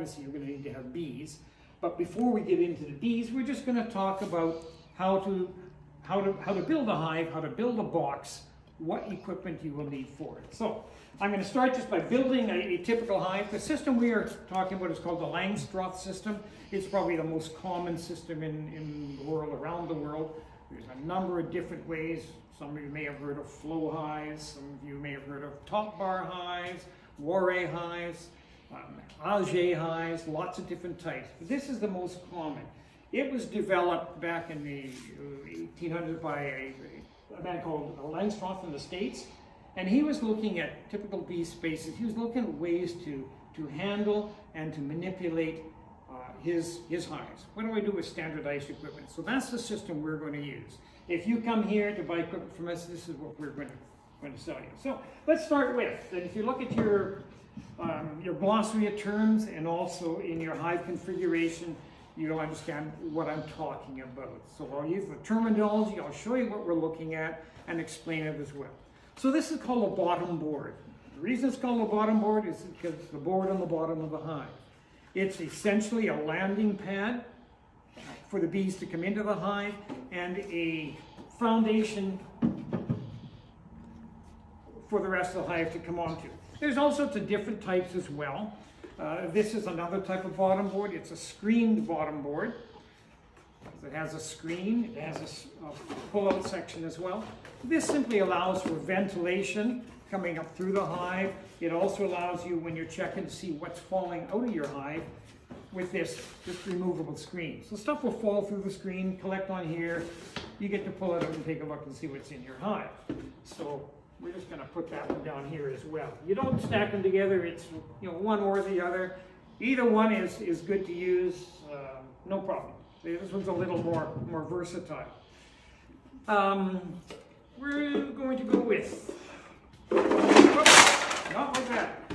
obviously you're going to need to have bees. But before we get into the bees, we're just going to talk about how to build a hive, how to build a box, what equipment you will need for it. So I'm going to start just by building a typical hive. The system we are talking about is called the Langstroth system. It's probably the most common system in the world, around the world. There's a number of different ways. Some of you may have heard of flow hives, some of you may have heard of top bar hives, Warre hives, Alger hives, lots of different types. But this is the most common. It was developed back in the 1800s by a man called Langstroth in the States, and he was looking at typical bee spaces. He was looking at ways to handle and to manipulate his hives. What do I do with standardized equipment? So that's the system we're going to use. If you come here to buy equipment from us, this is what we're going to sell you. So let's start with, and if you look at your glossary of terms and also in your hive configuration, you'll understand what I'm talking about. So I'll use the terminology, I'll show you what we're looking at, and explain it as well. So this is called a bottom board. The reason it's called a bottom board is because it's the board on the bottom of the hive. It's essentially a landing pad for the bees to come into the hive and a foundation for the rest of the hive to come onto. There's all sorts of different types as well. This is another type of bottom board. It's a screened bottom board. It has a screen, it has a pull-out section as well. This simply allows for ventilation coming up through the hive. It also allows you, when you're checking, to see what's falling out of your hive with this removable screen. So stuff will fall through the screen, collect on here. You get to pull it out and take a look and see what's in your hive. So we're just going to put that one down here as well. You don't stack them together. It's one or the other. Either one is good to use. No problem. This one's a little more versatile. We're going to go with, not like that.